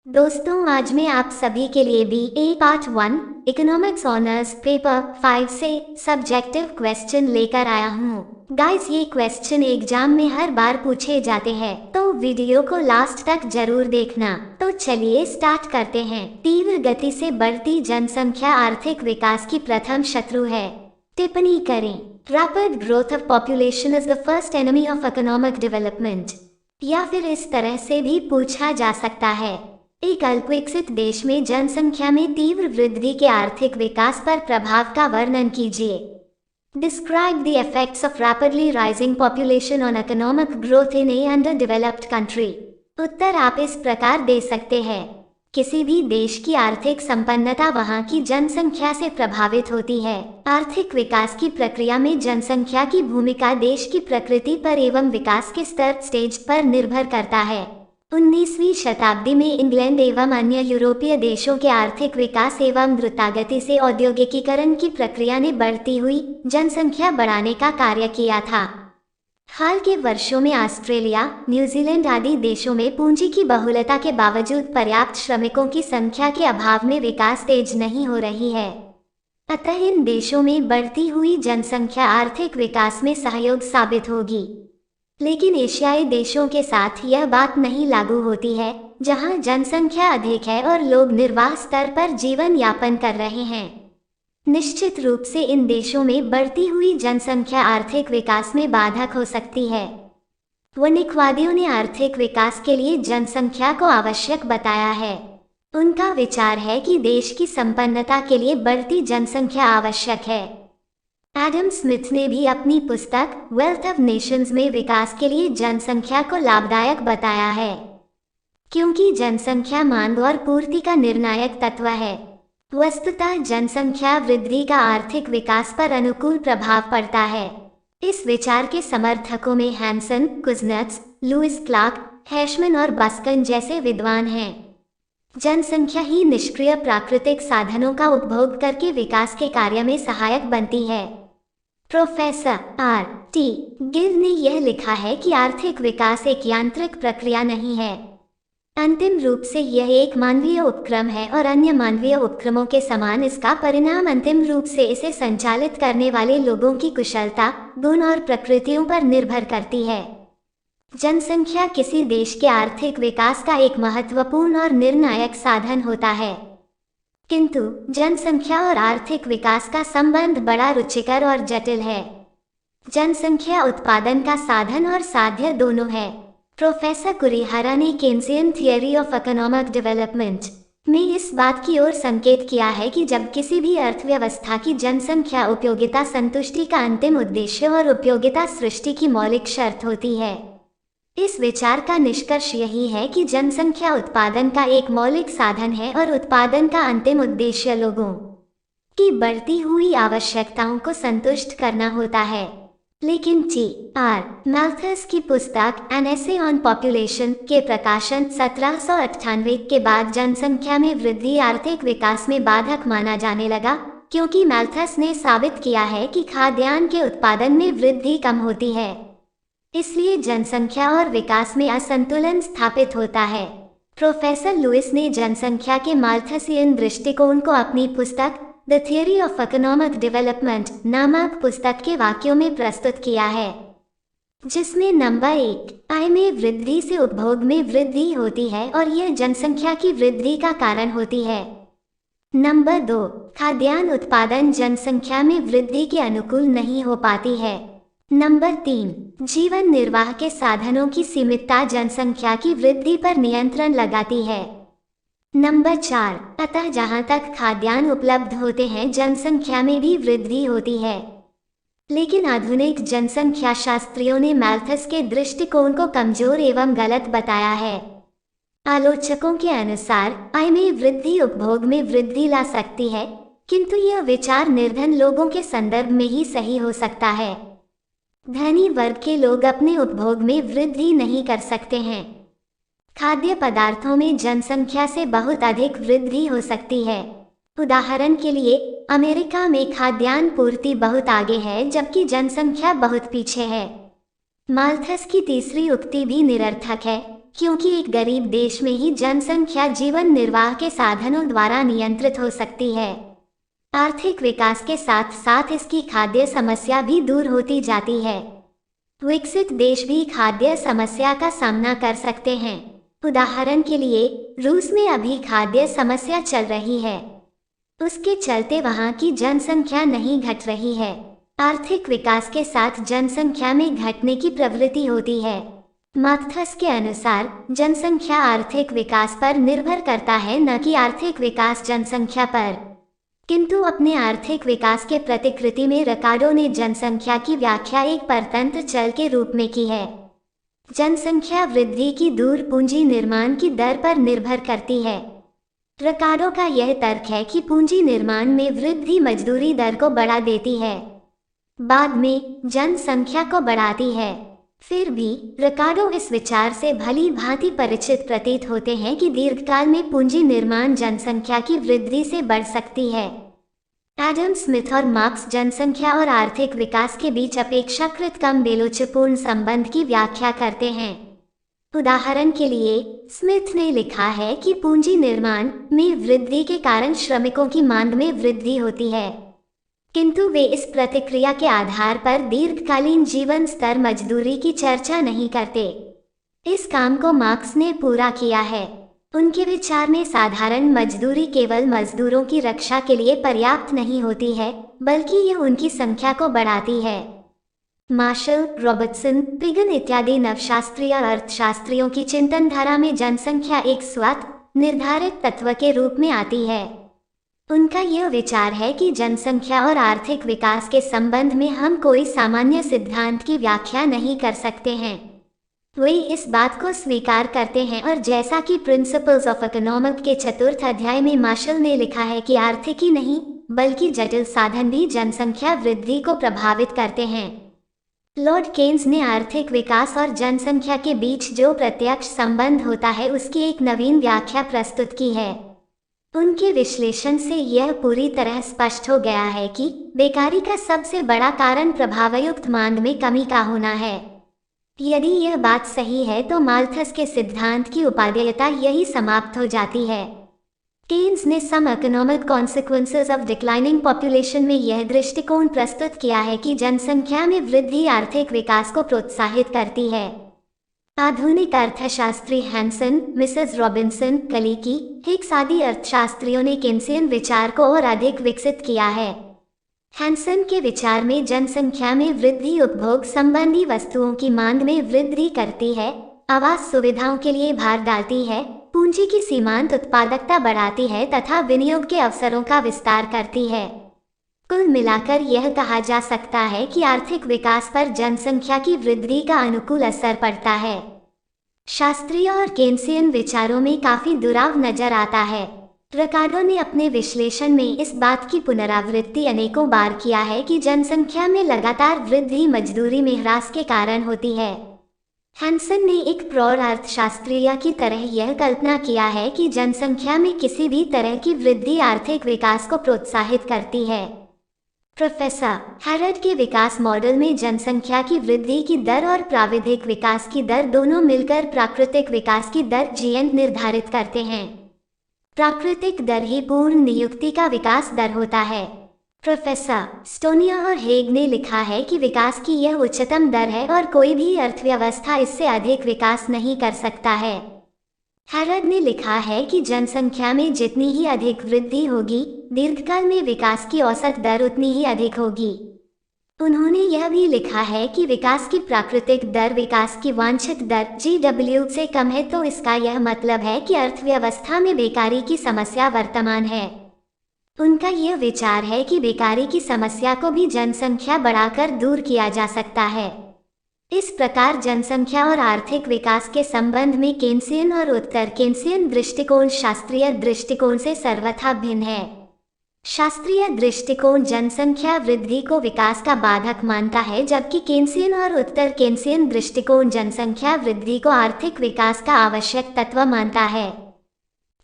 दोस्तों, आज मैं आप सभी के लिए BA part 1 economics honours paper 5 से सब्जेक्टिव क्वेश्चन लेकर आया हूँ। गाइस, ये क्वेश्चन एग्जाम में हर बार पूछे जाते हैं, तो वीडियो को लास्ट तक जरूर देखना। तो चलिए स्टार्ट करते हैं। तीव्र गति से बढ़ती जनसंख्या आर्थिक विकास की प्रथम शत्रु है। टिप्पणी करें। Rapid growth of population is the first enemy of economic development. या फिर इस तरह से भी पूछा जा सकता है, एक अल्पविकसित देश में जनसंख्या में तीव्र वृद्धि के आर्थिक विकास पर प्रभाव का वर्णन कीजिए। Describe the effects of rapidly rising population on economic growth in a underdeveloped country. उत्तर आप इस प्रकार दे सकते हैं। किसी भी देश की आर्थिक संपन्नता वहां की जनसंख्या से प्रभावित होती है। आर्थिक विकास की प्रक्रिया में जनसंख्या की भूमिका देश की प्रकृति पर एवं विकास के स्टेज पर निर्भर करता है। 19वीं शताब्दी में इंग्लैंड एवं अन्य यूरोपीय देशों के आर्थिक विकास एवं द्रुतगति से औद्योगिकीकरण की प्रक्रिया ने बढ़ती हुई जनसंख्या बढ़ाने का कार्य किया था। हाल के वर्षों में ऑस्ट्रेलिया, न्यूजीलैंड आदि देशों में पूंजी की बहुलता के बावजूद पर्याप्त श्रमिकों की संख्या के अभाव में विकास तेज नहीं हो रही है। अतः इन देशों में बढ़ती हुई जनसंख्या आर्थिक विकास में सहयोग साबित होगी। लेकिन एशियाई देशों के साथ यह बात नहीं लागू होती है, जहां जनसंख्या अधिक है और लोग निर्वाह स्तर पर जीवन यापन कर रहे हैं। निश्चित रूप से इन देशों में बढ़ती हुई जनसंख्या आर्थिक विकास में बाधक हो सकती है। वणिकवादियों ने आर्थिक विकास के लिए जनसंख्या को आवश्यक बताया है। उनका विचार है कि देश की संपन्नता के लिए बढ़ती जनसंख्या आवश्यक है। एडम स्मिथ ने भी अपनी पुस्तक वेल्थ ऑफ नेशंस में विकास के लिए जनसंख्या को लाभदायक बताया है, क्योंकि जनसंख्या मांग और पूर्ति का निर्णायक तत्व है। वस्तुतः जनसंख्या वृद्धि का आर्थिक विकास पर अनुकूल प्रभाव पड़ता है। इस विचार के समर्थकों में हैंसन, कुज़नेट्स, लुइस क्लार्क, हैशमैन और बस्कन जैसे विद्वान हैं। जनसंख्या ही निष्क्रिय प्राकृतिक साधनों का उपभोग करके विकास के कार्य में सहायक बनती है। Professor R.T. गिल ने यह लिखा है कि आर्थिक विकास एक यांत्रिक प्रक्रिया नहीं है। अंतिम रूप से यह एक मानवीय उपक्रम है और अन्य मानवीय उपक्रमों के समान इसका परिणाम अंतिम रूप से इसे संचालित करने वाले लोगों की कुशलता, गुण और प्रकृतियों पर निर्भर करती है। जनसंख्या किसी देश के आर्थिक विकास का एक महत्वपूर्ण और निर्णायक साधन होता है, किंतु जनसंख्या और आर्थिक विकास का संबंध बड़ा रुचिकर और जटिल है। जनसंख्या उत्पादन का साधन और साध्य दोनों है। प्रोफेसर कुरिहारा ने केन्सियन थियरी ऑफ इकोनॉमिक डेवलपमेंट में इस बात की ओर संकेत किया है कि जब किसी भी अर्थव्यवस्था की जनसंख्या उपयोगिता संतुष्टि का अंतिम उद्देश्य और उपयोगिता सृष्टि की मौलिक शर्त होती है। इस विचार का निष्कर्ष यही है कि जनसंख्या उत्पादन का एक मौलिक साधन है और उत्पादन का अंतिम उद्देश्य लोगों की बढ़ती हुई आवश्यकताओं को संतुष्ट करना होता है। लेकिन T.R. मैल्थस की पुस्तक एन एसे ऑन पॉपुलेशन के प्रकाशन 1798 के बाद जनसंख्या में वृद्धि आर्थिक विकास में बाधक माना जाने लगा, क्योंकि मैल्थस ने साबित किया है कि खाद्यान्न के उत्पादन में वृद्धि कम होती है। इसलिए जनसंख्या और विकास में असंतुलन स्थापित होता है। प्रोफेसर लुइस ने जनसंख्या के माल्थसियन दृष्टिकोण को अपनी पुस्तक the theory of economic development नामक पुस्तक के वाक्यों में प्रस्तुत किया है, जिसमें नंबर 1 आय में वृद्धि से उपभोग में वृद्धि होती है और यह जनसंख्या की वृद्धि का कारण होती है। नंबर 2 खाद्यान्न उत्पादन जनसंख्या में वृद्धि के अनुकूल नहीं हो पाती है। नंबर 3 जीवन निर्वाह के साधनों की सीमितता जनसंख्या की वृद्धि पर नियंत्रण लगाती है। नंबर 4 अतः जहां तक खाद्यान्न उपलब्ध होते हैं जनसंख्या में भी वृद्धि होती है। लेकिन आधुनिक जनसंख्या शास्त्रियों ने मैल्थस के दृष्टिकोण को कमजोर एवं गलत बताया है। आलोचकों के अनुसार आय में वृद्धि उपभोग में वृद्धि ला सकती है, किंतु यह विचार निर्धन लोगों के संदर्भ में ही सही हो सकता है। धनी वर्ग के लोग अपने उपभोग में वृद्धि नहीं कर सकते हैं। खाद्य पदार्थों में जनसंख्या से बहुत अधिक वृद्धि हो सकती है। उदाहरण के लिए, अमेरिका में खाद्यान्न पूर्ति बहुत आगे है जबकि जनसंख्या बहुत पीछे है। माल्थस की तीसरी उक्ति भी निरर्थक है, क्योंकि एक गरीब देश में ही जनसंख्या जीवन निर्वाह के साधनों द्वारा नियंत्रित हो सकती है। आर्थिक विकास के साथ साथ इसकी खाद्य समस्या भी दूर होती जाती है। विकसित देश भी खाद्य समस्या का सामना कर सकते हैं। उदाहरण के लिए रूस में अभी खाद्य समस्या चल रही है। उसके चलते वहां की जनसंख्या नहीं घट रही है। आर्थिक विकास के साथ जनसंख्या में घटने की प्रवृत्ति होती है। मार्थस के अनुसार जनसंख्या आर्थिक विकास पर निर्भर करता है, न कि आर्थिक विकास जनसंख्या पर। किंतु अपने आर्थिक विकास के प्रतिकृति में रिकार्डो ने जनसंख्या की व्याख्या एक परतंत्र चल के रूप में की है। जनसंख्या वृद्धि की दूर पूंजी निर्माण की दर पर निर्भर करती है। रिकार्डो का यह तर्क है कि पूंजी निर्माण में वृद्धि मजदूरी दर को बढ़ा देती है, बाद में जनसंख्या को बढ़ाती है। फिर भी रिकार्डो इस विचार से भली भांति परिचित प्रतीत होते हैं कि दीर्घकाल में पूंजी निर्माण जनसंख्या की वृद्धि से बढ़ सकती है। एडम स्मिथ और मार्क्स जनसंख्या और आर्थिक विकास के बीच अपेक्षाकृत कम बेलोचपूर्ण संबंध की व्याख्या करते हैं। उदाहरण के लिए स्मिथ ने लिखा है कि पूंजी निर्माण में वृद्धि के कारण श्रमिकों की मांग में वृद्धि होती है, किंतु वे इस प्रतिक्रिया के आधार पर दीर्घकालीन जीवन स्तर मजदूरी की चर्चा नहीं करते। इस काम को मार्क्स ने पूरा किया है। उनके विचार में साधारण मजदूरी केवल मजदूरों की रक्षा के लिए पर्याप्त नहीं होती है, बल्कि यह उनकी संख्या को बढ़ाती है। मार्शल, रॉबर्टसन, पिगन इत्यादि नवशास्त्रीय अर्थशास्त्रियों की चिंतन धारा में जनसंख्या एक स्वतः निर्धारित तत्व के रूप में आती है। उनका यह विचार है कि जनसंख्या और आर्थिक विकास के संबंध में हम कोई सामान्य सिद्धांत की व्याख्या नहीं कर सकते हैं। वे इस बात को स्वीकार करते हैं, और जैसा कि प्रिंसिपल्स ऑफ इकोनॉमिक्स के 4th अध्याय में मार्शल ने लिखा है कि आर्थिक ही नहीं बल्कि जटिल साधन भी जनसंख्या वृद्धि को प्रभावित करते हैं। लॉर्ड केन्स ने आर्थिक विकास और जनसंख्या के बीच जो प्रत्यक्ष संबंध होता है उसकी एक नवीन व्याख्या प्रस्तुत की है। उनके विश्लेषण से यह पूरी तरह स्पष्ट हो गया है कि बेकारी का सबसे बड़ा कारण प्रभावयुक्त मांग में कमी का होना है। यदि यह बात सही है तो माल्थस के सिद्धांत की उपादेयता यही समाप्त हो जाती है। केन्स ने some economic consequences of declining population में यह दृष्टिकोण प्रस्तुत किया है कि जनसंख्या में वृद्धि आर्थिक विकास को प्रोत्साहित करती है। आधुनिक अर्थशास्त्री हैंसन, मिसेस रॉबिन्सन, कलीकी, हिक्स आदि अर्थशास्त्रियों ने केन्सियन विचार को और अधिक विकसित किया है। हैंसन के विचार में जनसंख्या में वृद्धि उपभोग संबंधी वस्तुओं की मांग में वृद्धि करती है, आवास सुविधाओं के लिए भार डालती है, पूंजी की सीमांत उत्पादकता बढ़ाती है तथा विनियोग के अवसरों का विस्तार करती है। कुल मिलाकर यह कहा जा सकता है कि आर्थिक विकास पर जनसंख्या की वृद्धि का अनुकूल असर पड़ता है। शास्त्रीय और केन्सियन विचारों में काफी दुराव नजर आता है। रिकार्डो ने अपने विश्लेषण में इस बात की पुनरावृत्ति अनेकों बार किया है कि जनसंख्या में लगातार वृद्धि मजदूरी में ह्रास के कारण होती है। हैंसन ने एक प्रौढ़ अर्थशास्त्रीय की तरह यह कल्पना किया है कि जनसंख्या में किसी भी तरह की वृद्धि आर्थिक विकास को प्रोत्साहित करती है। प्रोफेसर हैरड के विकास मॉडल में जनसंख्या की वृद्धि की दर और प्राविधिक विकास की दर दोनों मिलकर प्राकृतिक विकास की दर GN निर्धारित करते हैं। प्राकृतिक दर ही पूर्ण नियुक्ति का विकास दर होता है। प्रोफेसर स्टोनिया और हेग ने लिखा है कि विकास की यह उच्चतम दर है और कोई भी अर्थव्यवस्था इससे अधिक विकास नहीं कर सकता है। हैरड ने लिखा है कि जनसंख्या में जितनी ही अधिक वृद्धि होगी, दीर्घकाल में विकास की औसत दर उतनी ही अधिक होगी। उन्होंने यह भी लिखा है कि विकास की प्राकृतिक दर विकास की वांछित दर GW से कम है, तो इसका यह मतलब है कि अर्थव्यवस्था में बेकारी की समस्या वर्तमान है। उनका यह विचार है कि बेकारी की समस्या को भी जनसंख्या बढ़ाकर दूर किया जा सकता है। इस प्रकार जनसंख्या और आर्थिक विकास के संबंध में केन्सियन और उत्तर केन्सियन दृष्टिकोण शास्त्रीय दृष्टिकोण से सर्वथा भिन्न है। शास्त्रीय दृष्टिकोण जनसंख्या वृद्धि को विकास का बाधक मानता है, जबकि केन्सियन और उत्तर केन्सियन दृष्टिकोण जनसंख्या वृद्धि को आर्थिक विकास का आवश्यक तत्व मानता है।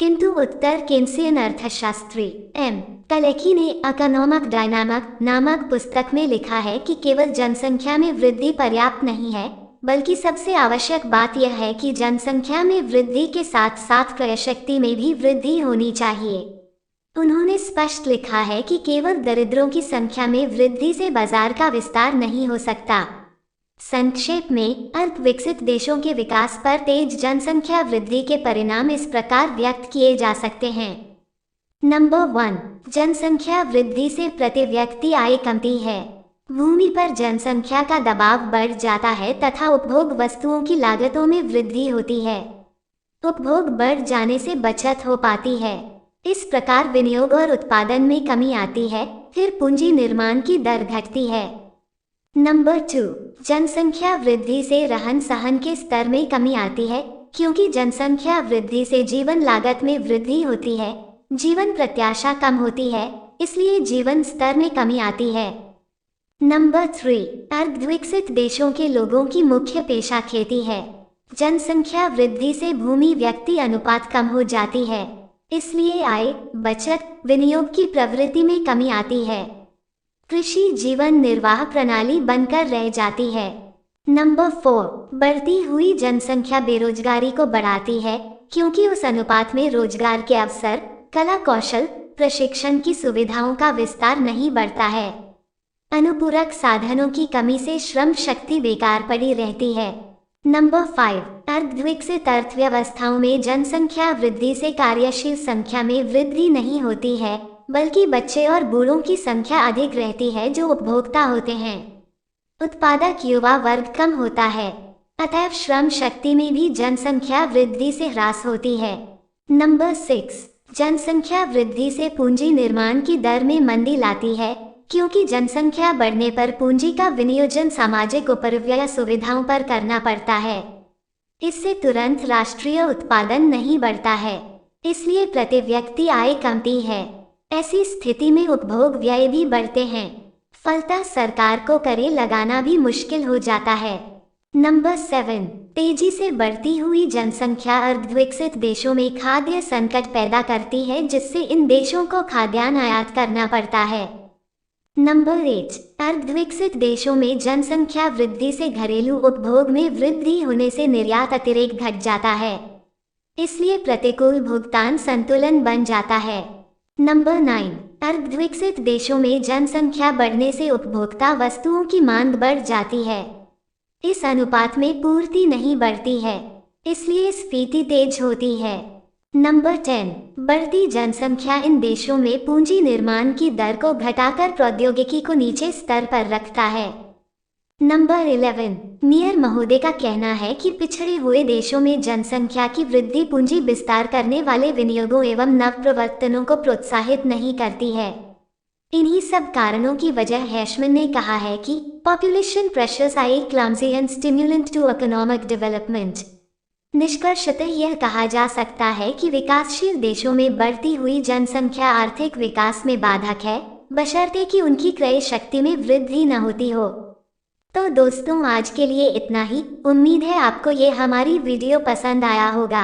किंतु उत्तर केन्सियन अर्थशास्त्री M. कलेकी ने इकोनॉमिक डायनामिक नामक पुस्तक में लिखा है कि केवल जनसंख्या में वृद्धि पर्याप्त नहीं है, बल्कि सबसे आवश्यक बात यह है कि जनसंख्या में वृद्धि के साथ साथ क्रय शक्ति में भी वृद्धि होनी चाहिए। उन्होंने स्पष्ट लिखा है कि केवल दरिद्रों की संख्या में वृद्धि से बाजार का विस्तार नहीं हो सकता। संक्षेप में, अल्प विकसित देशों के विकास पर तेज जनसंख्या वृद्धि के परिणाम इस प्रकार व्यक्त किए जा सकते हैं। नंबर 1, जनसंख्या वृद्धि से प्रति व्यक्ति आय कमती है। भूमि पर जनसंख्या का दबाव बढ़ जाता है तथा उपभोग वस्तुओं की लागतों में वृद्धि होती है। उपभोग बढ़ जाने से बचत हो पाती है। इस प्रकार विनियोग और उत्पादन में कमी आती है, फिर पूंजी निर्माण की दर घटती है। नंबर 2, जनसंख्या वृद्धि से रहन सहन के स्तर में कमी आती है, क्योंकि जनसंख्या वृद्धि से जीवन लागत में वृद्धि होती है, जीवन प्रत्याशा कम होती है, इसलिए जीवन स्तर में कमी आती है। नंबर 3, अर्धविकसित देशों के लोगों की मुख्य पेशा खेती है। जनसंख्या वृद्धि से भूमि व्यक्ति अनुपात कम हो जाती है, इसलिए आय, बचत, विनियोग की प्रवृत्ति में कमी आती है। कृषि जीवन निर्वाह प्रणाली बनकर रह जाती है। नंबर 4, बढ़ती हुई जनसंख्या बेरोजगारी को बढ़ाती है, क्योंकि उस अनुपात में रोजगार के अवसर, कला कौशल, प्रशिक्षण की सुविधाओं का विस्तार नहीं बढ़ता है। अनुपूरक साधनों की कमी से श्रम शक्ति बेकार पड़ी रहती है। नंबर 5, अर्धविकसित अर्थव्यवस्थाओं में जनसंख्या वृद्धि से कार्यशील संख्या में वृद्धि नहीं होती है, बल्कि बच्चे और बूढ़ों की संख्या अधिक रहती है जो उपभोक्ता होते हैं। उत्पादक युवा वर्ग कम होता है, अतः श्रम शक्ति में भी जनसंख्या वृद्धि से ह्रास होती है। नंबर 6, जनसंख्या वृद्धि से पूंजी निर्माण की दर में मंदी लाती है, क्योंकि जनसंख्या बढ़ने पर पूंजी का विनियोजन सामाजिक उपरिव्यय सुविधाओं पर करना पड़ता है। इससे तुरंत राष्ट्रीय उत्पादन नहीं बढ़ता है, इसलिए प्रति व्यक्ति आय कमती है। ऐसी स्थिति में उपभोग व्यय भी बढ़ते हैं, फलतः सरकार को करें लगाना भी मुश्किल हो जाता है। नंबर 7, तेजी से बढ़ती हुई जनसंख्या अर्धविकसित देशों में खाद्य संकट पैदा करती है, जिससे इन देशों को खाद्यान्न आयात करना पड़ता है। नंबर 8, अर्धविकसित देशों में जनसंख्या वृद्धि से घरेलू उपभोग में वृद्धि होने से निर्यात अतिरेक घट जाता है, इसलिए प्रतिकूल भुगतान संतुलन बन जाता है। नंबर 9, अर्धविकसित देशों में जनसंख्या बढ़ने से उपभोक्ता वस्तुओं की मांग बढ़ जाती है। इस अनुपात में पूर्ति नहीं बढ़ती है, इसलिए स्फीति तेज होती है। नंबर 10, बढ़ती जनसंख्या इन देशों में पूंजी निर्माण की दर को घटाकर प्रौद्योगिकी को नीचे स्तर पर रखता है। नंबर 11, मेयर महोदय का कहना है कि पिछड़े हुए देशों में जनसंख्या की वृद्धि पूंजी विस्तार करने वाले विनियोगों एवं नवप्रवर्तनों को प्रोत्साहित नहीं करती है। इन्हीं सब कारणों की वजह हैशमैन ने कहा है कि population pressures are a clumsy and stimulant to economic development. निष्कर्षतः यह कहा जा सकता है कि विकासशील देशों में बढ़ती हुई जनसंख्या आर्थिक विकास में बाधक है, बशर्ते कि उनकी क्रय शक्ति में वृद्धि न होती हो। तो दोस्तों, आज के लिए इतना ही। उम्मीद है आपको ये हमारी वीडियो पसंद आया होगा।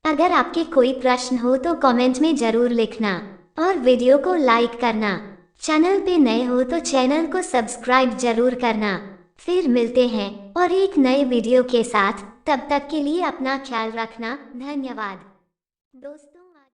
अगर आपके कोई प्रश्न हो तो कमेंट में जरूर लिखना और वीडियो को लाइक करना। चैनल पे नए हो तो चैनल को सब्सक्राइब जरूर करना। फिर मिलते हैं और एक नए वीडियो के साथ। तब तक के लिए अपना ख्याल रखना। धन्यवाद दोस्तों।